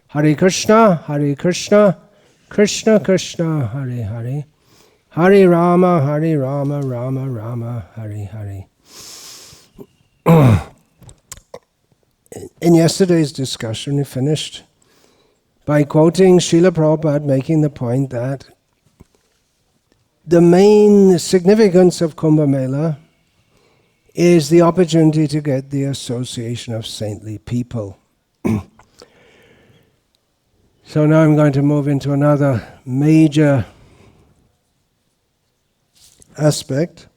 Hare Krishna, Krishna Krishna, Hare Hare, Hare Rama, Rama Rama, Hare Hare. In yesterday's discussion, we finished by quoting Srila Prabhupada making the point that the main significance of Kumbh Mela is the opportunity to get the association of saintly people. So now I'm going to move into another major aspect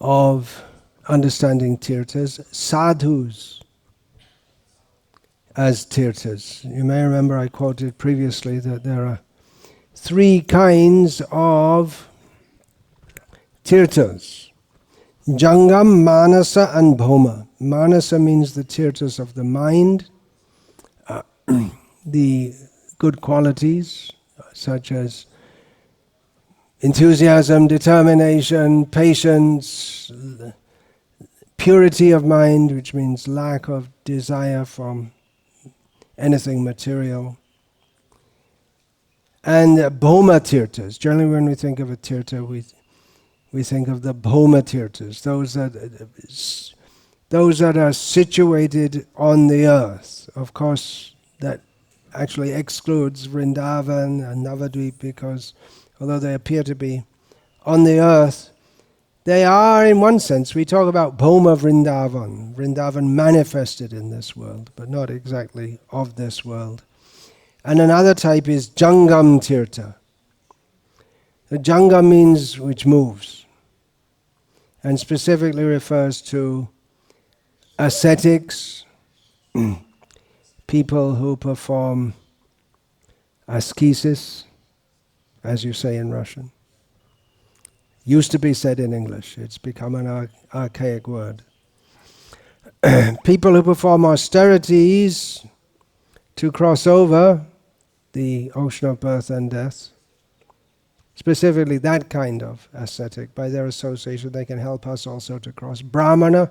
of understanding Tirthas, Sadhus as Tirthas. You may remember I quoted previously that there are three kinds of Tirthas: Jangam, Manasa and Bhoma. Manasa means the Tirthas of the mind, the good qualities such as enthusiasm, determination, patience, purity of mind, which means lack of desire from anything material, and Bhoma Tirthas. Generally when we think of a Tirtha, we think of the Bhoma Tirthas, those that are situated on the earth. Of course, that actually excludes Vrindavan and Navadvip, because although they appear to be on the earth, they are, in one sense, we talk about Bhoma Vrindavan, Vrindavan manifested in this world, but not exactly of this world. And another type is Jangam Tirtha. The Jangam means which moves, and specifically refers to ascetics, people who perform ascesis, as you say in Russian. Used to be said in English. It's become an archaic word. People who perform austerities to cross over the ocean of birth and death. Specifically that kind of ascetic. By their association they can help us also to cross. Brahmana,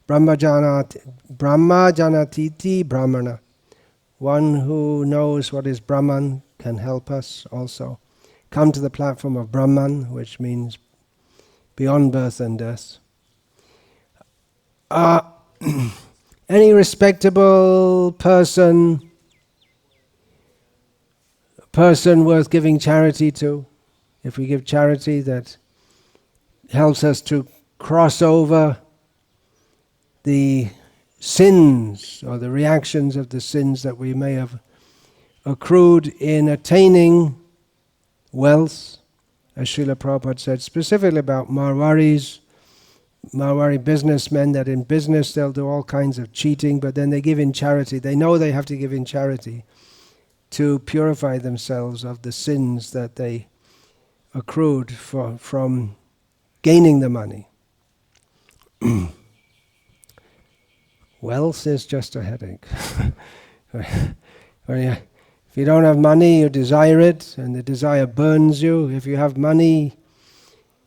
Brahmajanatiti Brahmana. One who knows what is Brahman can help us also come to the platform of Brahman, which means beyond birth and death. Any respectable person worth giving charity to, if we give charity that helps us to cross over the sins or the reactions of the sins that we may have accrued in attaining wealth, as Srila Prabhupada said, specifically about Marwari businessmen, that in business they'll do all kinds of cheating, but then they give in charity. They know they have to give in charity to purify themselves of the sins that they accrued from gaining the money. Wealth is just a headache. If you don't have money, you desire it, and the desire burns you. If you have money,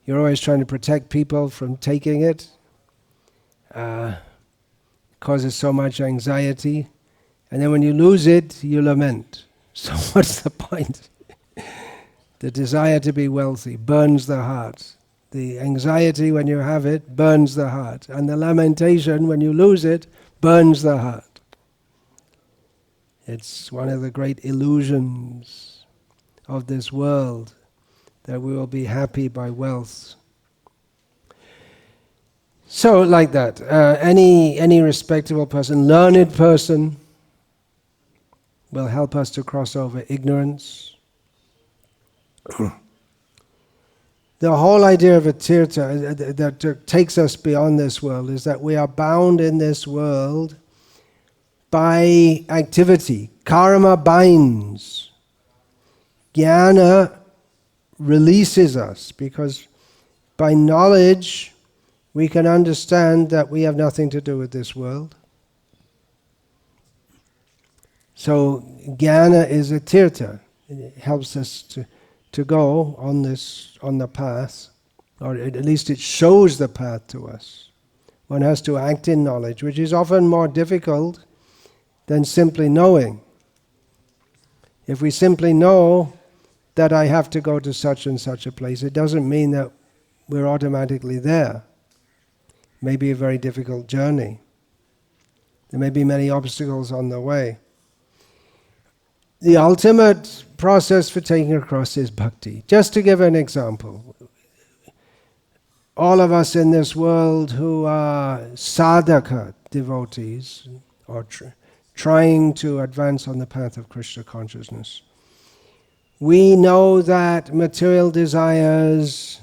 you're always trying to protect people from taking it. Causes so much anxiety. And then when you lose it, you lament. So what's the point? The desire to be wealthy burns the heart. The anxiety when you have it burns the heart. And the lamentation when you lose it burns the heart. It's one of the great illusions of this world, that we will be happy by wealth. So like that, any respectable person, learned person, will help us to cross over ignorance. The whole idea of a tirtha that takes us beyond this world is that we are bound in this world by activity. Karma binds. Jnana releases us, because by knowledge we can understand that we have nothing to do with this world. So jnana is a tirtha. It helps us to go on the path, or at least it shows the path to us. One has to act in knowledge, which is often more difficult than simply knowing. If we simply know that I have to go to such and such a place, it doesn't mean that we're automatically there. It may be a very difficult journey. There may be many obstacles on the way. The ultimate process for taking across is bhakti. Just to give an example, all of us in this world who are sadhaka devotees, or trying to advance on the path of Krishna consciousness, we know that material desires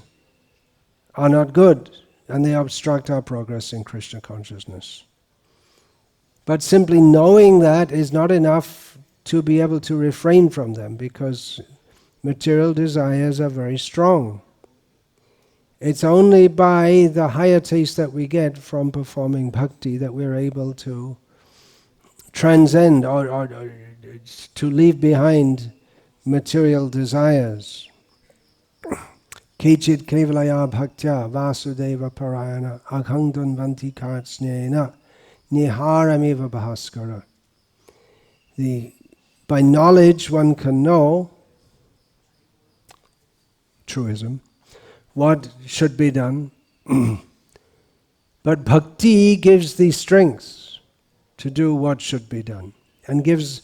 are not good and they obstruct our progress in Krishna consciousness. But simply knowing that is not enough to be able to refrain from them, because material desires are very strong. It's only by the higher taste that we get from performing bhakti that we're able to transcend or to leave behind material desires. Kechit kevalaya bhaktya vasudeva parayana aghangdun vanti kartsnena niharamiva bhaskara. By knowledge one can know, truism, what should be done. But bhakti gives the strength to do what should be done, and gives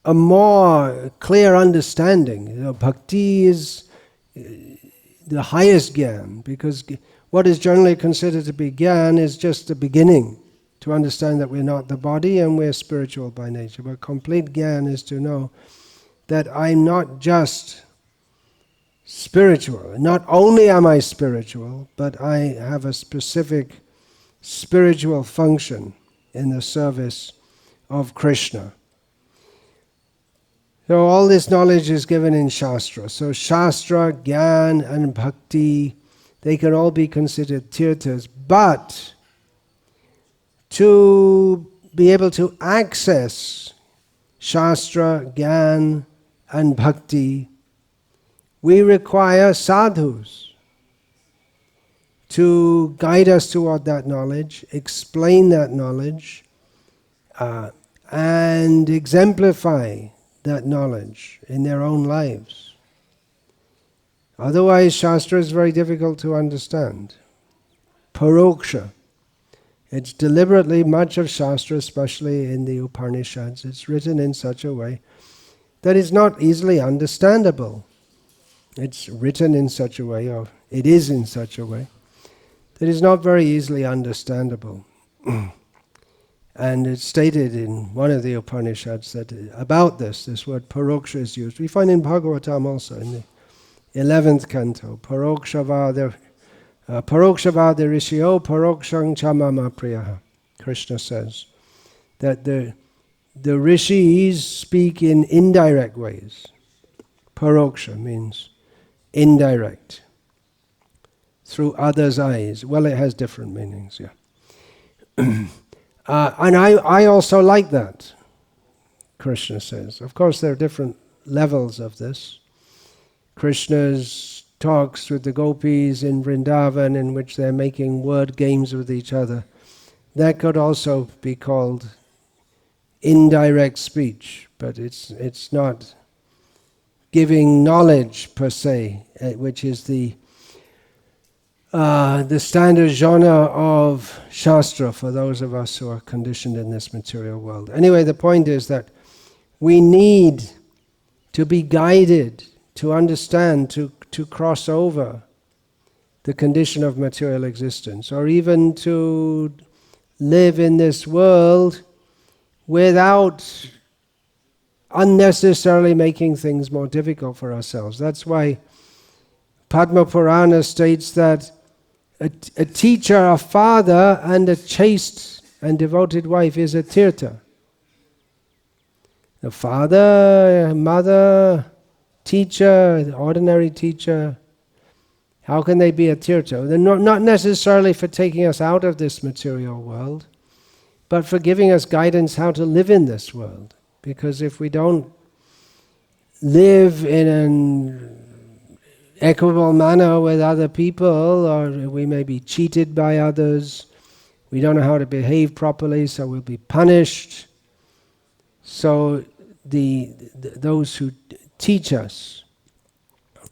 a more clear understanding. Bhakti is the highest gyan, because what is generally considered to be gyan is just the beginning, to understand that we're not the body and we're spiritual by nature. But complete gyan is to know that I'm not just spiritual. Not only am I spiritual, but I have a specific spiritual function in the service of Krishna. So all this knowledge is given in Shastra. So Shastra, Gyan and Bhakti, they can all be considered Tirthas. But to be able to access Shastra, Gyan and Bhakti, we require sadhus to guide us toward that knowledge, explain that knowledge, and exemplify that knowledge in their own lives. Otherwise, Shastra is very difficult to understand. Paroksha. It's deliberately, much of Shastra, especially in the Upanishads, it's written in such a way that it's not easily understandable. It's written in such a way, or it is in such a way, that it's not very easily understandable. And it's stated in one of the Upanishads that about this word paroksha is used. We find in Bhagavatam also, in the 11th canto, parokshava rishio parokshang chamama priyaha. Krishna says that the rishis speak in indirect ways. Paroksha means indirect, through others' eyes. Well, it has different meanings, yeah. And I also like that, Krishna says. Of course, there are different levels of this. Krishna's talks with the gopis in Vrindavan, in which they're making word games with each other, that could also be called indirect speech, but it's not giving knowledge per se, which is the standard genre of Shastra for those of us who are conditioned in this material world. Anyway, the point is that we need to be guided to understand, to cross over the condition of material existence, or even to live in this world without unnecessarily making things more difficult for ourselves. That's why Padma Purana states that a teacher, a father, and a chaste and devoted wife is a tirtha. The father, mother, teacher, the ordinary teacher, how can they be a tirtha? They're not necessarily for taking us out of this material world, but for giving us guidance how to live in this world. Because if we don't live in an equable manner with other people, or we may be cheated by others, We don't know how to behave properly, so we'll be punished. So those who teach us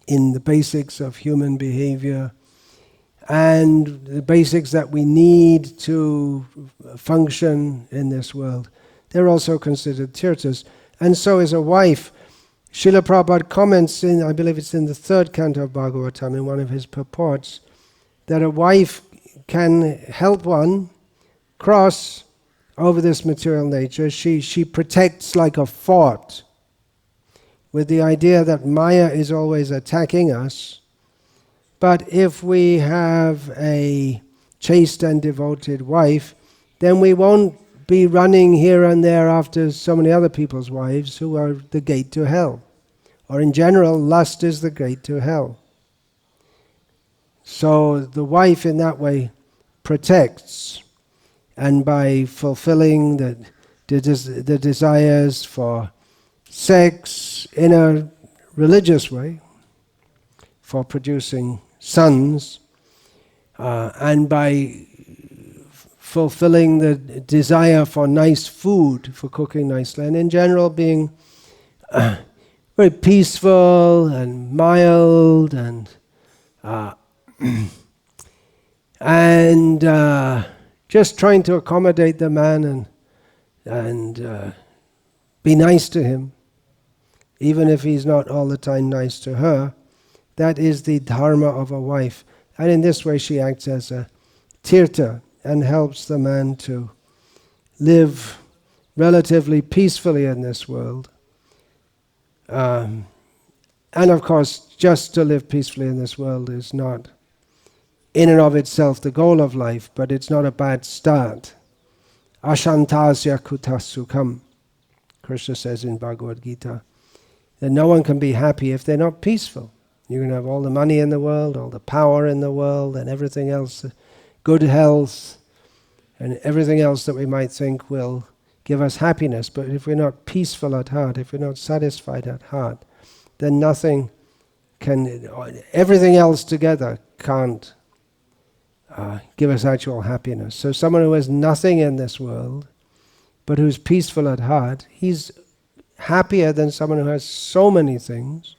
in the basics of human behavior and the basics that we need to function in this world, they're also considered tirthas. And so is a wife. Srila Prabhupada comments in, I believe it's in the 3rd canto of Bhagavatam, in one of his purports, that a wife can help one cross over this material nature. She protects like a fort, with the idea that Maya is always attacking us. But if we have a chaste and devoted wife, then we won't be running here and there after so many other people's wives who are the gate to hell. Or in general, lust is the gate to hell. So the wife in that way protects, and by fulfilling the desires for sex in a religious way, for producing sons, and by fulfilling the desire for nice food, for cooking nicely, and in general being very peaceful and mild and just trying to accommodate the man and be nice to him, even if he's not all the time nice to her. That is the dharma of a wife. And in this way she acts as a tirtha and helps the man to live relatively peacefully in this world. And of course, just to live peacefully in this world is not in and of itself the goal of life, but it's not a bad start. Ashantasya kutas sukham, Krishna says in Bhagavad Gita, that no one can be happy if they're not peaceful. You can have all the money in the world, all the power in the world, and everything else, good health, and everything else that we might think will give us happiness. But if we're not peaceful at heart, if we're not satisfied at heart, then nothing can, everything else together can't give us actual happiness. So someone who has nothing in this world, but who's peaceful at heart, he's happier than someone who has so many things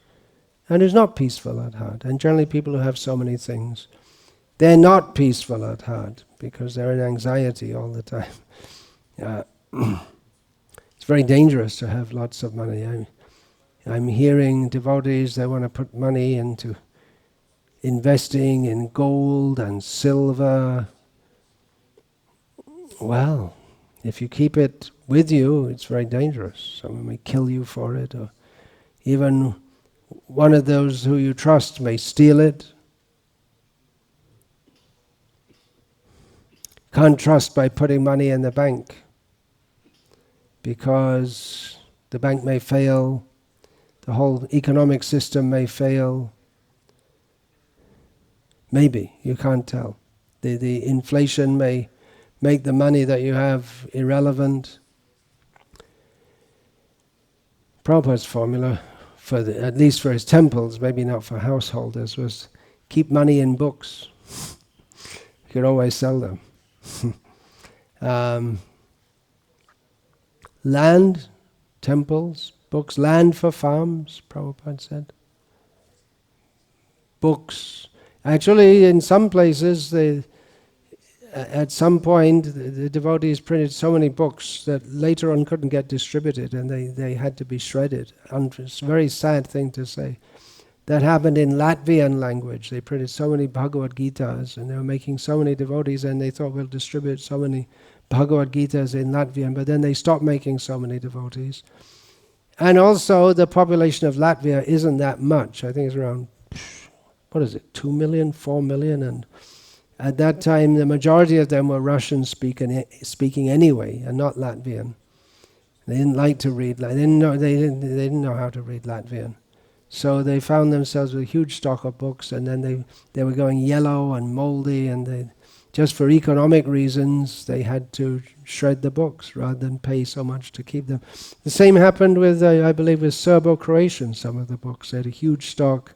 and who's not peaceful at heart. And generally people who have so many things, they're not peaceful at heart because they're in anxiety all the time. It's very dangerous to have lots of money. I'm hearing devotees, they want to put money into investing in gold and silver. Well, if you keep it with you, it's very dangerous. Someone may kill you for it, or even one of those who you trust may steal it. Can't trust by putting money in the bank, because the bank may fail, the whole economic system may fail. Maybe, you can't tell. The inflation may make the money that you have irrelevant. Prabhupada's formula, at least for his temples, maybe not for householders, was keep money in books. You could always sell them. Land, temples, books, land for farms, Prabhupada said. Books. Actually, in some places, at some point, the devotees printed so many books that later on couldn't get distributed, and they had to be shredded. And it's a very sad thing to say. That happened in Latvian language. They printed so many Bhagavad Gitas, and they were making so many devotees, and they thought, we'll distribute so many Bhagavad Gitas in Latvian, but then they stopped making so many devotees. And also, the population of Latvia isn't that much. I think it's around, 2 million, 4 million, and at that time the majority of them were Russian speaking anyway, and not Latvian. They didn't like to read. They didn't know how to read Latvian. So they found themselves with a huge stock of books, and then they were going yellow and moldy, and just for economic reasons they had to shred the books rather than pay so much to keep them. The same happened with, I believe, with Serbo-Croatian, some of the books. They had a huge stock.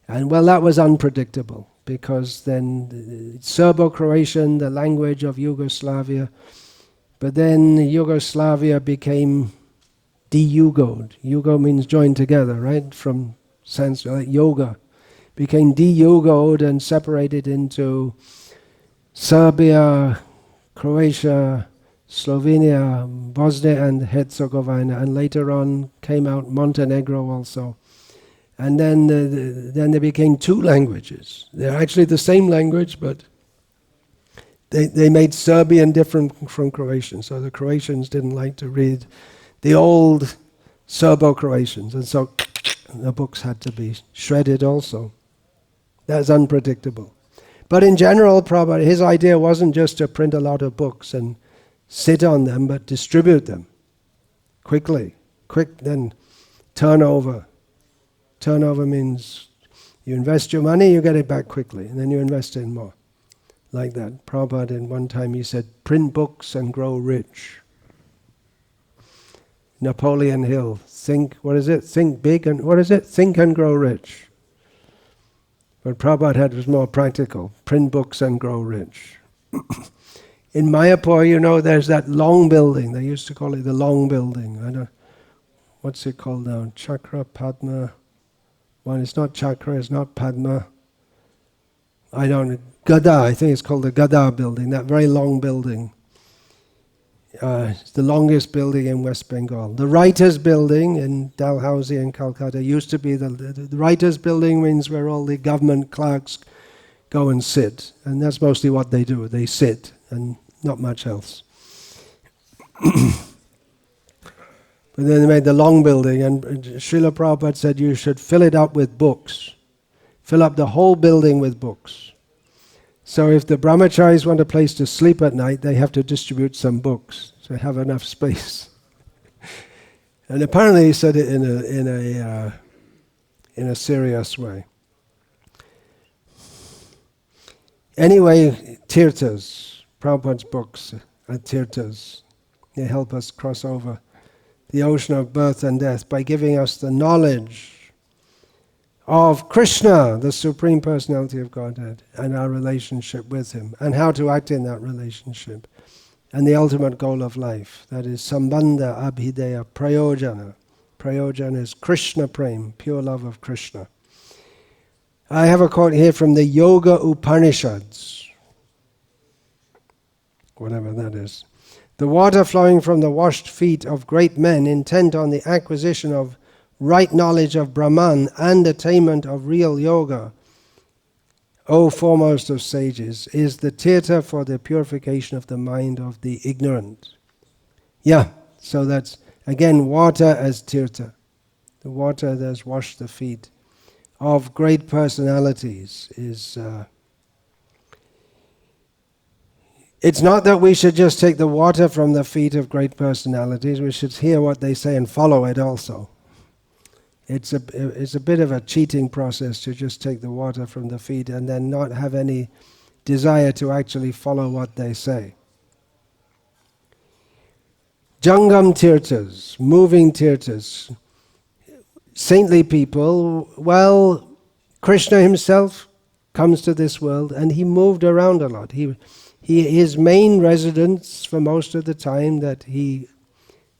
And well, that was unpredictable. because then Serbo-Croatian, the language of Yugoslavia, but then Yugoslavia became de-Yugoed. Yugo means joined together, right? From Sanskrit, like yoga. Became de-Yugoed and separated into Serbia, Croatia, Slovenia, Bosnia and Herzegovina, and later on came out Montenegro also. And then they became two languages. They're actually the same language, but they made Serbian different from Croatian. So the Croatians didn't like to read the old Serbo-Croatians, and so the books had to be shredded also. That's unpredictable. But in general, Prabhupada, his idea wasn't just to print a lot of books and sit on them, but distribute them quickly. Then turnover. Turnover means you invest your money, you get it back quickly, and then you invest in more. Like that. Prabhupada, in one time he said, print books and grow rich. Napoleon Hill, think big and, think and grow rich. But Prabhupada was more practical, print books and grow rich. In Mayapur, there's that long building, they used to call it the long building. I don't, what's it called now? Chakra, Padma, well, it's not Chakra, it's not Padma. I don't know, Gada, I think it's called the Gada building, that very long building. It's the longest building in West Bengal. The Writers' Building in Dalhousie in Calcutta used to be the Writers' Building means where all the government clerks go and sit. And that's mostly what they do. They sit and not much else. But then they made the long building, and Srila Prabhupada said you should fill it up with books. Fill up the whole building with books. So if the brahmacharis want a place to sleep at night, they have to distribute some books to have enough space. And apparently he said it in a serious way. Anyway, Tirthas, Prabhupada's books are Tirthas. They help us cross over the ocean of birth and death by giving us the knowledge of Krishna, the Supreme Personality of Godhead, and our relationship with Him, and how to act in that relationship, and the ultimate goal of life, that is Sambandha, Abhideya, Prayojana. Prayojana is Krishna Prem, pure love of Krishna. I have a quote here from the Yoga Upanishads, whatever that is. The water flowing from the washed feet of great men intent on the acquisition of right knowledge of Brahman and attainment of real yoga, O foremost of sages, is the tirtha for the purification of the mind of the ignorant. Yeah, so that's again water as tirtha. The water that has washed the feet of great personalities is... It's not that we should just take the water from the feet of great personalities, we should hear what they say and follow it also. It's a bit of a cheating process to just take the water from the feet and then not have any desire to actually follow what they say. Jangam Tirthas, moving Tirthas, saintly people, well, Krishna himself comes to this world and he moved around a lot. His main residence for most of the time that he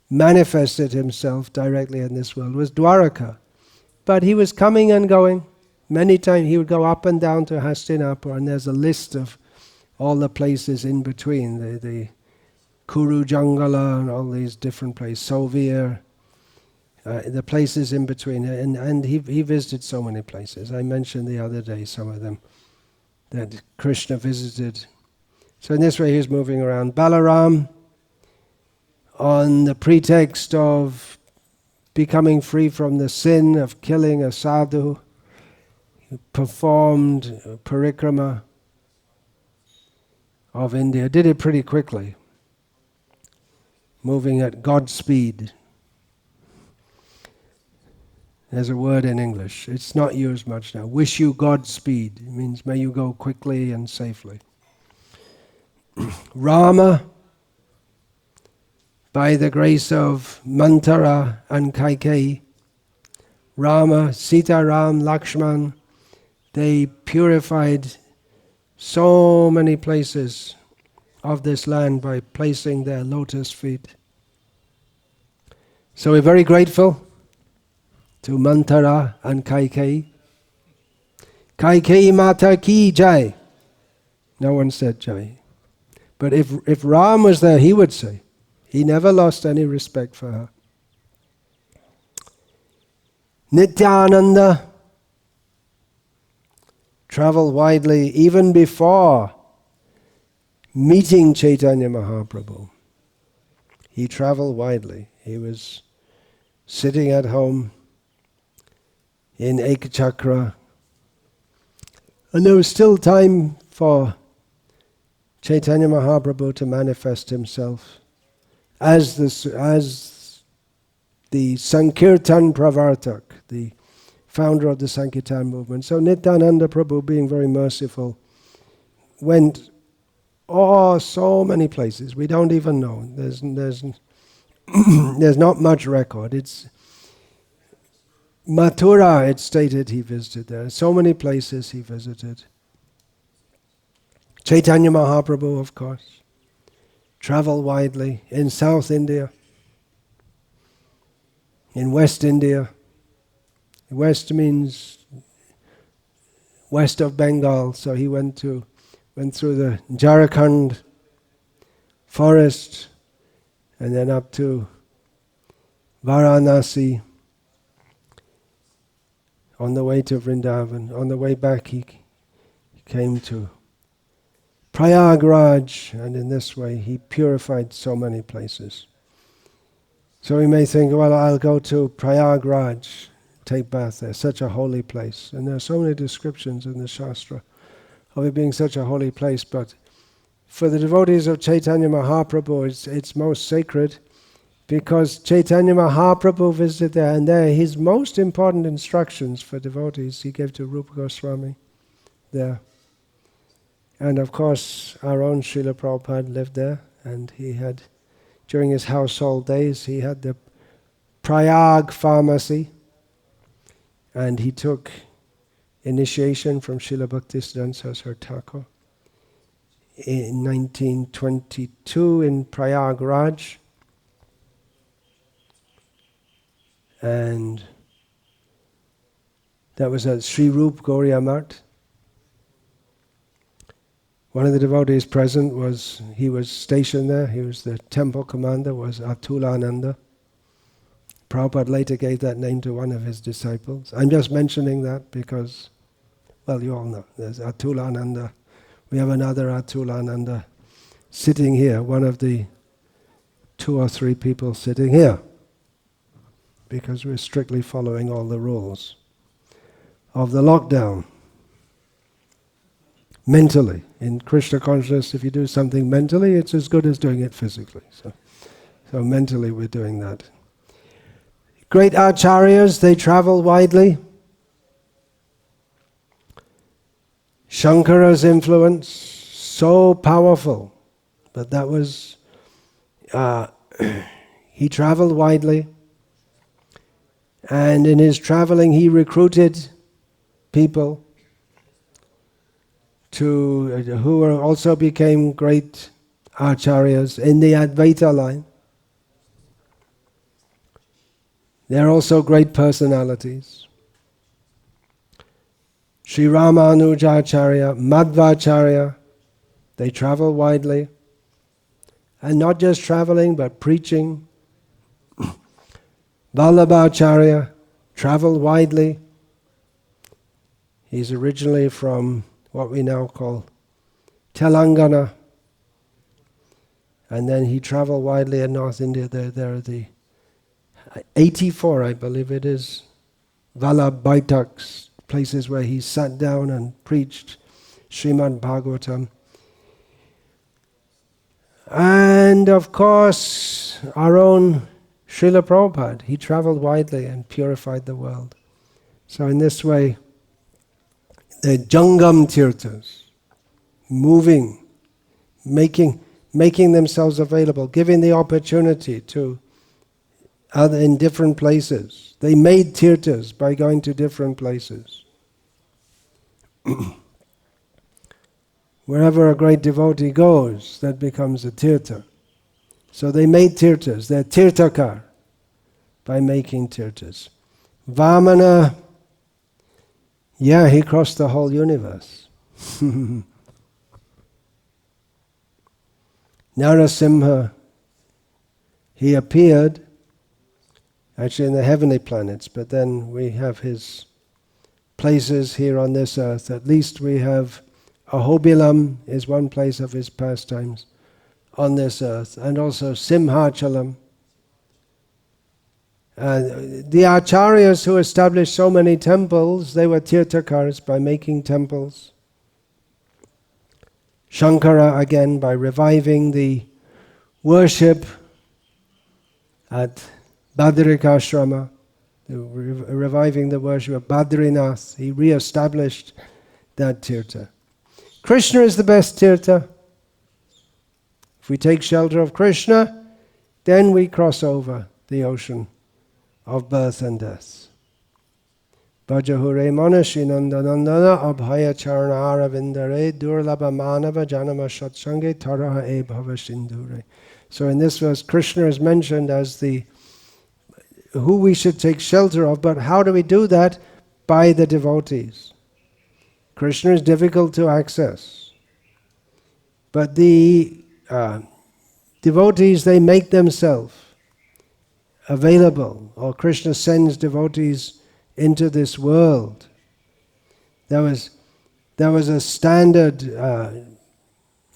manifested himself directly in this world was Dwaraka. But he was coming and going. Many times he would go up and down to Hastinapur, and there's a list of all the places in between, the Kuru Jangala and all these different places, Sovir, the places in between. And he visited so many places. I mentioned the other day some of them that Krishna visited. So in this way he was moving around. Balaram, on the pretext of becoming free from the sin of killing a sadhu, he performed parikrama of India, did it pretty quickly, moving at God's speed. There's a word in English, it's not used much now. Wish you Godspeed, it means may you go quickly and safely. Rama, by the grace of Mantara and Kaikeyi, Rama, Sita Ram, Lakshman, They purified so many places of this land by placing their lotus feet. So we're very grateful to Mantara and Kaikeyi. Kaikeyi Mata Ki Jai. No one said Jai. But if Ram was there, he would say. He never lost any respect for her. Nityananda traveled widely even before meeting Chaitanya Mahaprabhu. He traveled widely. He was sitting at home in Ekachakra, and there was still time for Chaitanya Mahaprabhu to manifest himself as the Sankirtan Pravartak, the founder of the Sankirtan movement. So Nityananda Prabhu, being very merciful, went so many places. We don't even know. There's not much record. It's Mathura, it's stated he visited there. So many places he visited. Chaitanya Mahaprabhu, of course, traveled widely in South India, in West India. West means west of Bengal, so he went through the Jharkhand forest and then up to Varanasi. On the way to Vrindavan, on the way back he came to Prayagraj, and in this way he purified so many places. So we may think, well, I'll go to Prayagraj, take bath there, such a holy place. And there are so many descriptions in the Shastra of it being such a holy place, but for the devotees of Chaitanya Mahaprabhu it's most sacred, because Chaitanya Mahaprabhu visited there, and there his most important instructions for devotees he gave to Rupa Goswami there. And of course our own Srila Prabhupada lived there, and he had, during his household days, he had the Prayag pharmacy, and he took initiation from Srila Bhaktisiddhanta Saraswati Thakur in 1922 in Prayagraj. And that was at Sri Rup Gauriya Math. One of the devotees present he was stationed there, he was the temple commander, was Atulananda. Prabhupada later gave that name to one of his disciples. I'm just mentioning that because, well, you all know, there's Atulananda. We have another Atulananda sitting here, one of the 2 or 3 people sitting here, because we're strictly following all the rules of the lockdown. Mentally. In Krishna consciousness, if you do something mentally, it's as good as doing it physically. So mentally we're doing that. Great acharyas, they travel widely. Shankara's influence, so powerful, but that was, he traveled widely. And in his traveling, he recruited people who also became great acharyas in the Advaita line. They're also great personalities. Sri Ramanujacharya, Madhvacharya, they travel widely. And not just traveling, but preaching. Vallabhacharya traveled widely. He's originally from what we now call Telangana. And then he traveled widely in North India. There are the 84, I believe it is, Vallabhaitaks, places where he sat down and preached Srimad Bhagavatam. And of course, our own Srila Prabhupada, he traveled widely and purified the world. So in this way, the Jangam Tirthas, moving, making themselves available, giving the opportunity to other in different places. They made Tirthas by going to different places. Wherever a great devotee goes, that becomes a tirtha. So they made tirthas. They're Tirthakara by making tirthas. Vamana, yeah, he crossed the whole universe. Narasimha, he appeared actually in the heavenly planets, but then we have his places here on this earth. At least we have Ahobilam is one place of his pastimes on this earth, and also Simhachalam. The acharyas who established so many temples, they were Tirthakaras by making temples. Shankara again by reviving the worship at Badrikashrama, reviving the worship of Badrinath. He re-established that tirtha. Krishna is the best tirtha. If we take shelter of Krishna, then we cross over the ocean of birth and death. Bhajahure manashi nandanandana abhaya charana aravindare durlabha manava janama shatsange taraha e bhava sindhure. So in this verse, Krishna is mentioned as the who we should take shelter of, but how do we do that? By the devotees. Krishna is difficult to access, but the devotees, they make themselves available, or Krishna sends devotees into this world. There was a standard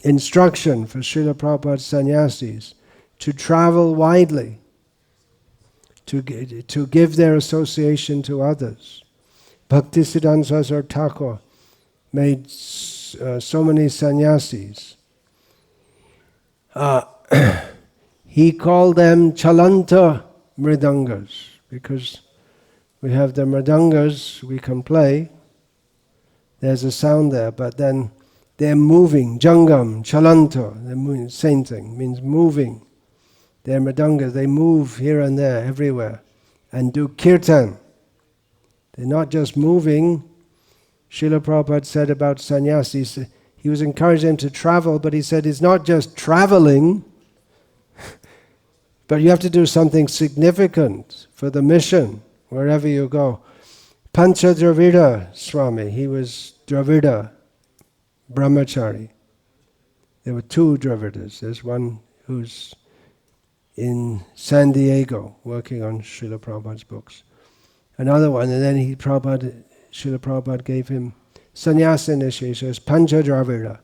instruction for Srila Prabhupada's sannyasis to travel widely, to give their association to others. Bhaktisiddhanta Saraswati Thakur made so many sannyasis. He called them Chalanta Mridangas, because we have the mridangas we can play, there's a sound there, but then they're moving, jangam, chalanta, they're moving, same thing, means moving. They're mridangas, they move here and there, everywhere, and do kirtan. They're not just moving. Srila Prabhupada said about sannyasis, he was encouraging them to travel, but he said it's not just traveling, but you have to do something significant for the mission, wherever you go. Pancha Dravida Swami, he was Dravida, brahmachari. There were two Dravidas. There's one who's in San Diego working on Srila Prabhupada's books. Another one, and then Srila Prabhupada gave him sannyasa initiation as Pancha Dravida.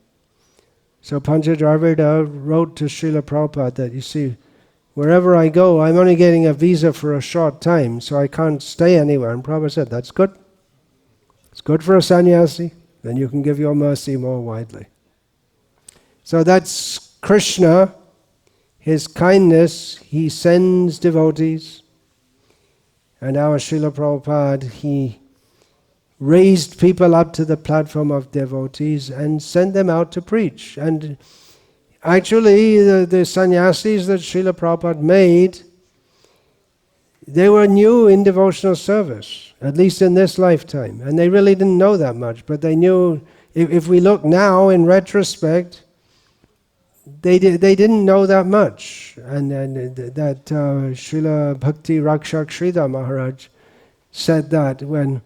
So Pancha Dravida wrote to Srila Prabhupada that, you see, wherever I go, I'm only getting a visa for a short time, so I can't stay anywhere. And Prabhupada said, that's good. It's good for a sannyasi. Then you can give your mercy more widely. So that's Krishna, his kindness. He sends devotees. And our Srila Prabhupada, he raised people up to the platform of devotees and sent them out to preach. And actually, the sannyasis that Srila Prabhupada made, they were new in devotional service, at least in this lifetime. And they really didn't know that much, but they knew, if we look now in retrospect, they didn't know that much. And that Srila Bhakti Rakshak Sridhar Maharaj said that when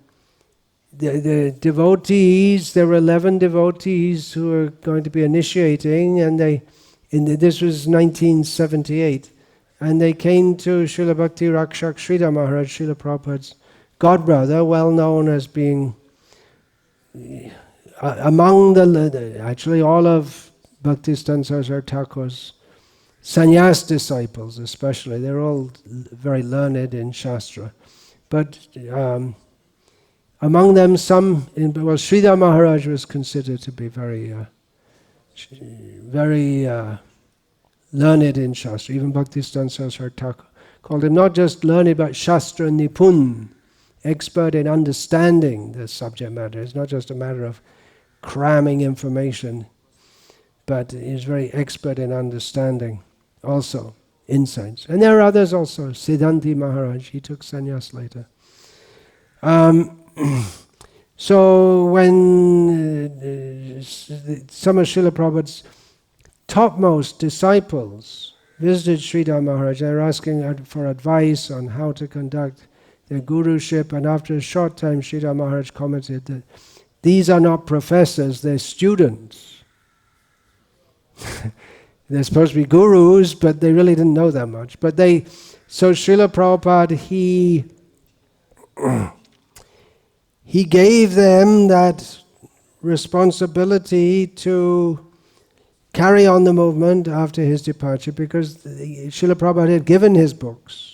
the devotees, there were 11 devotees who were going to be initiating, and this was 1978, and they came to Srila Bhakti Rakshak Sridhar Maharaj, Srila Prabhupada's godbrother, well known as being among actually all of Bhaktisiddhanta Saraswati Thakur's sannyas disciples especially. They're all very learned in Shastra. But among them Sridhar Maharaj was considered to be very learned in Shastra. Even Bhaktisiddhanta Saraswati Thakur called him not just learned but Shastra Nipun, expert in understanding the subject matter. It's not just a matter of cramming information, but he's very expert in understanding also insights. And there are others also. Siddhanti Maharaj, he took sannyas later. So when some of Srila Prabhupada's topmost disciples visited Sridhar Maharaj, they were asking for advice on how to conduct their guruship, and after a short time Sridhar Maharaj commented that these are not professors, they're students. They're supposed to be gurus, but they really didn't know that much. So Srila Prabhupada, he gave them that responsibility to carry on the movement after his departure, because Srila Prabhupada had given his books.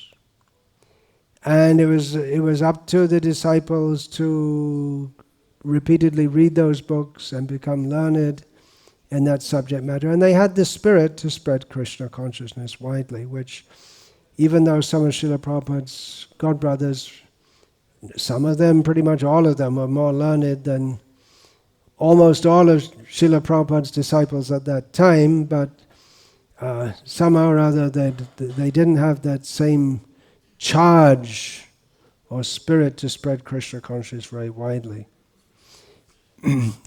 And it was up to the disciples to repeatedly read those books and become learned in that subject matter. And they had the spirit to spread Krishna consciousness widely, which, even though some of Srila Prabhupada's godbrothers, some of them, pretty much all of them, were more learned than almost all of Srila Prabhupada's disciples at that time, but somehow or other they didn't have that same charge or spirit to spread Krishna consciousness very widely.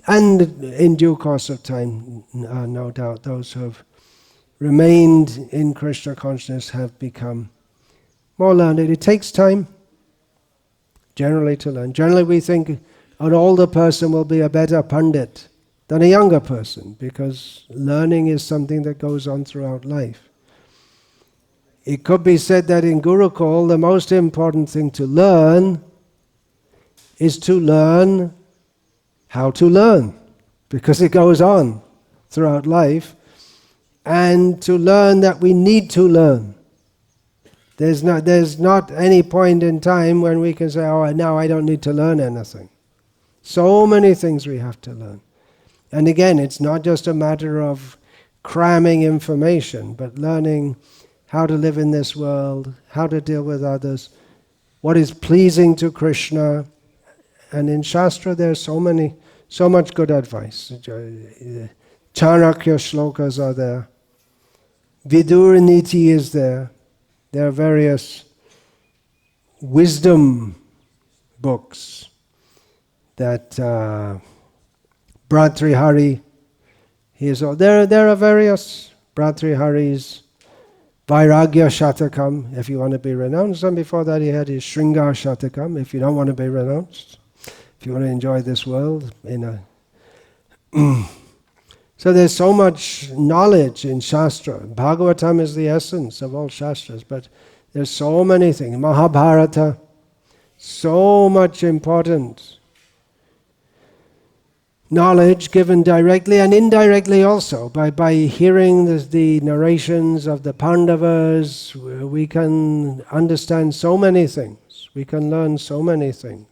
And in due course of time, no doubt, those who have remained in Krishna consciousness have become more learned. It takes time, generally, to learn. Generally we think an older person will be a better pandit than a younger person, because learning is something that goes on throughout life. It could be said that in Gurukul, the most important thing to learn is to learn how to learn, because it goes on throughout life, and to learn that we need to learn. There's not any point in time when we can say, oh, now I don't need to learn anything. So many things we have to learn. And again, it's not just a matter of cramming information, but learning how to live in this world, how to deal with others, what is pleasing to Krishna. And in Shastra there's so much good advice. Chanakya shlokas are there. Vidur Niti is there. There are various wisdom books that Bhartrihari, there are various Bhartrihari's Vairagya Shatakam, if you want to be renounced, and before that he had his Shringar Shatakam, if you don't want to be renounced, if you want to enjoy this world. So there's so much knowledge in Shastra. Bhagavatam is the essence of all Shastras, but there's so many things. Mahabharata, so much important knowledge given directly and indirectly also. By hearing the narrations of the Pandavas, we can understand so many things. We can learn so many things.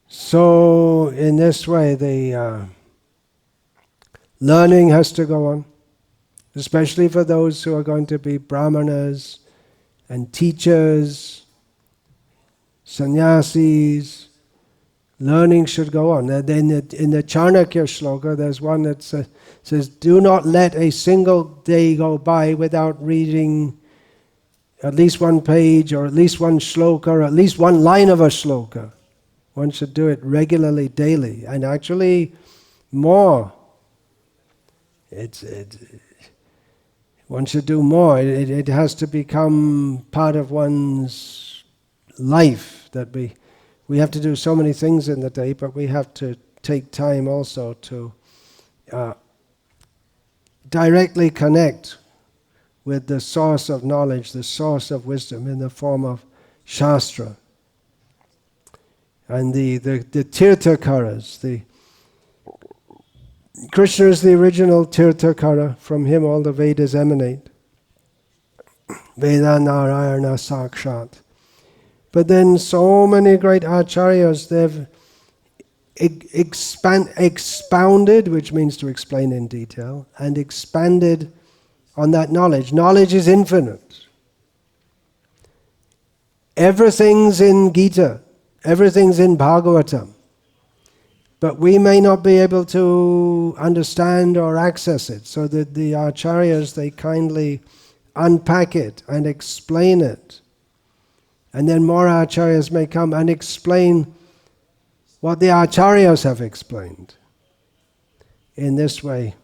So in this way, the learning has to go on, especially for those who are going to be brahmanas and teachers, sannyasis. Learning should go on. In the Chanakya shloka, there's one that says, do not let a single day go by without reading at least one page, or at least one shloka, or at least one line of a shloka. One should do it regularly, daily, and actually more. One should do more. It has to become part of one's life, that we have to do so many things in the day, but we have to take time also to directly connect with the source of knowledge, the source of wisdom in the form of Shastra. And the Tirthakaras, Krishna is the original Tirthakara, from him all the Vedas emanate. Veda Narayana Sakshat. But then so many great acharyas, they've expounded, which means to explain in detail, and expanded on that knowledge. Knowledge is infinite. Everything's in Gita. Everything's in Bhagavatam. But we may not be able to understand or access it. So that the acharyas, they kindly unpack it and explain it. And then more acharyas may come and explain what the acharyas have explained. In this way,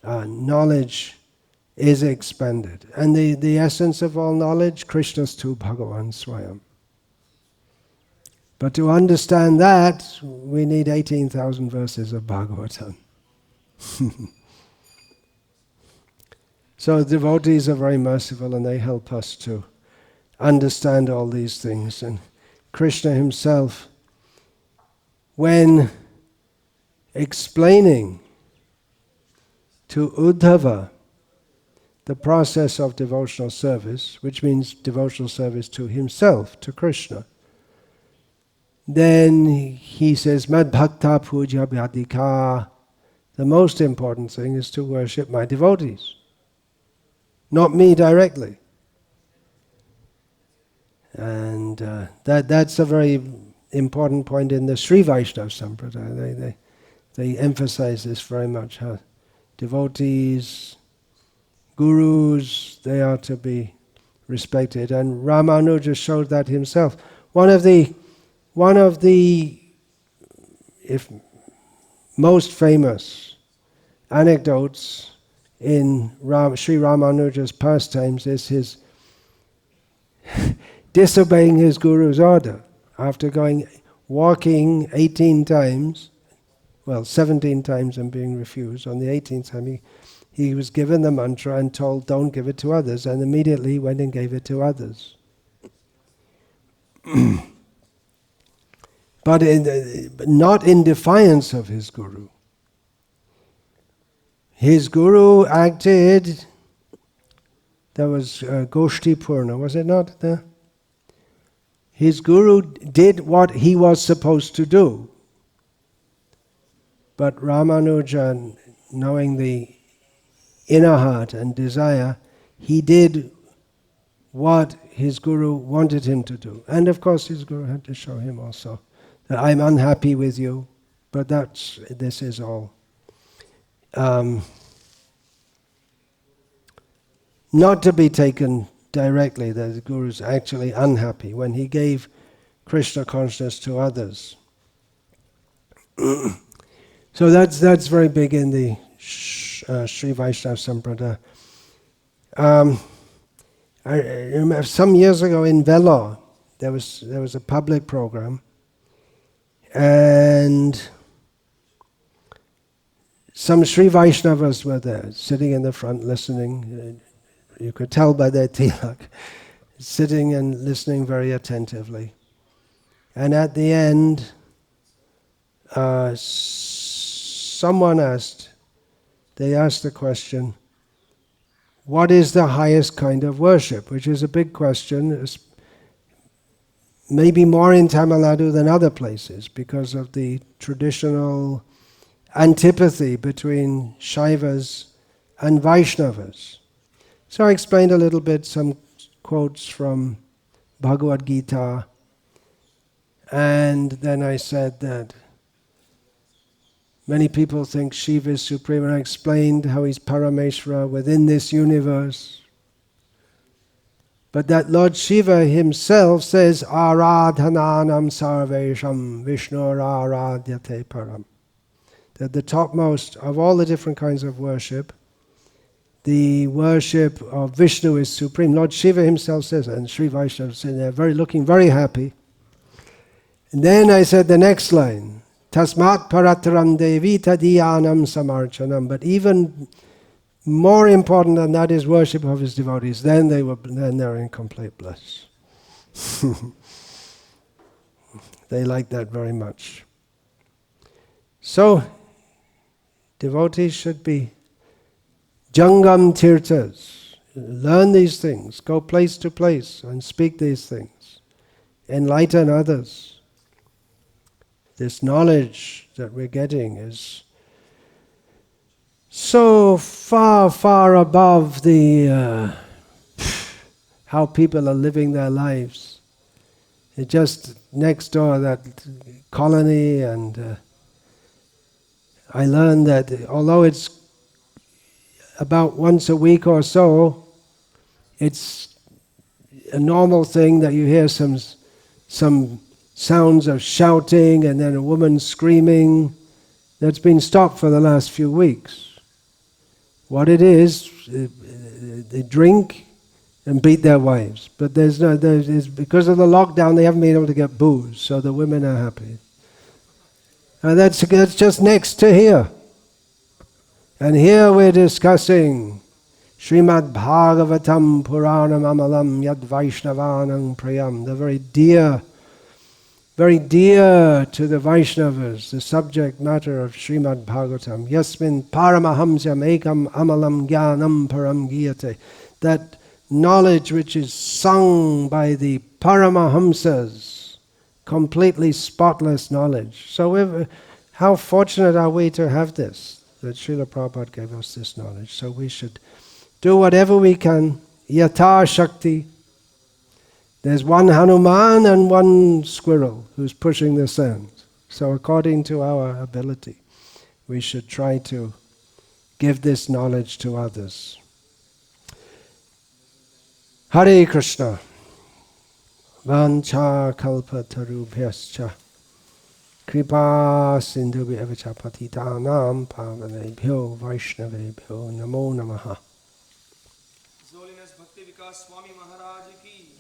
knowledge is expanded. And the essence of all knowledge, Krishna's tu Bhagavan Swayam. But to understand that, we need 18,000 verses of Bhagavatam. So devotees are very merciful and they help us to understand all these things. And Krishna himself, when explaining to Uddhava the process of devotional service, which means devotional service to himself, to Krishna, then he says, Mad Bhakta Puja Vyadika. The most important thing is to worship my devotees, not me directly. And that's a very important point in the Sri Vaishnava Sampradaya. They emphasize this very much, how devotees, gurus, they are to be respected. And Ramanuja showed that himself. One of the most famous anecdotes in Sri Ramanuja's pastimes is his disobeying his guru's order after walking 18 times, 17 times and being refused. On the 18th time he was given the mantra and told, don't give it to others, and immediately he went and gave it to others. But not in defiance of his guru. His guru acted, there was Goshti Purna, was it not there? His guru did what he was supposed to do. But Ramanuja, knowing the inner heart and desire, he did what his guru wanted him to do. And of course his guru had to show him also that I'm unhappy with you, but this is all. Not to be taken directly that the guru is actually unhappy when he gave Krishna consciousness to others. So that's very big in the Sri Vaishnava Sampradaya. I remember some years ago in Vellore, there was a public program, and some Sri Vaishnavas were there, sitting in the front listening. You could tell by their tilak, sitting and listening very attentively. And at the end, someone asked the question, what is the highest kind of worship? Which is a big question, maybe more in Tamil Nadu than other places because of the traditional antipathy between Shaivas and Vaishnavas. So I explained a little bit, some quotes from Bhagavad Gita, and then I said that many people think Shiva is supreme, and I explained how he's Parameshvara within this universe. But that Lord Shiva himself says, Aradhananam sarvesham Vishnu aradhyate param. That the topmost of all the different kinds of worship, the worship of Vishnu is supreme. Lord Shiva himself says, and Sri Vaishnava said they're looking very happy. And then I said the next line, Tasmat parataram devi tadiyanam samarchanam. But even more important than that is worship of his devotees. Then they're in complete bliss. They like that very much. So, devotees should be Jangam Tirthas. Learn these things, go place to place and speak these things. Enlighten others. This knowledge that we're getting is so far, far above the how people are living their lives. It's just next door, that colony, and I learned that although it's about once a week or so, it's a normal thing that you hear some sounds of shouting and then a woman screaming. That's been stopped for the last few weeks. What it is, they drink and beat their wives. But because of the lockdown, they haven't been able to get booze, so the women are happy. And that's just next to here. And here we're discussing Srimad Bhagavatam Puranam Amalam Yad Vaishnavanam Prayam, the very dear to the Vaishnavas, the subject matter of Srimad Bhagavatam. Yasmin Paramahamsam Ekam Amalam Jnanam Param Giyate. That knowledge which is sung by the Paramahamsas, completely spotless knowledge. So how fortunate are we to have this, that Srila Prabhupada gave us this knowledge. So we should do whatever we can, yata shakti. There's one Hanuman and one squirrel who's pushing the sand. So according to our ability, we should try to give this knowledge to others. Hare Krishna. Vancha kalpatarubhyascha kripa sindhubhyacha patitanam pavanebhyo vaishnavebhyo namo namaha. His Holiness Bhakti Vikasa Swami Maharaj ki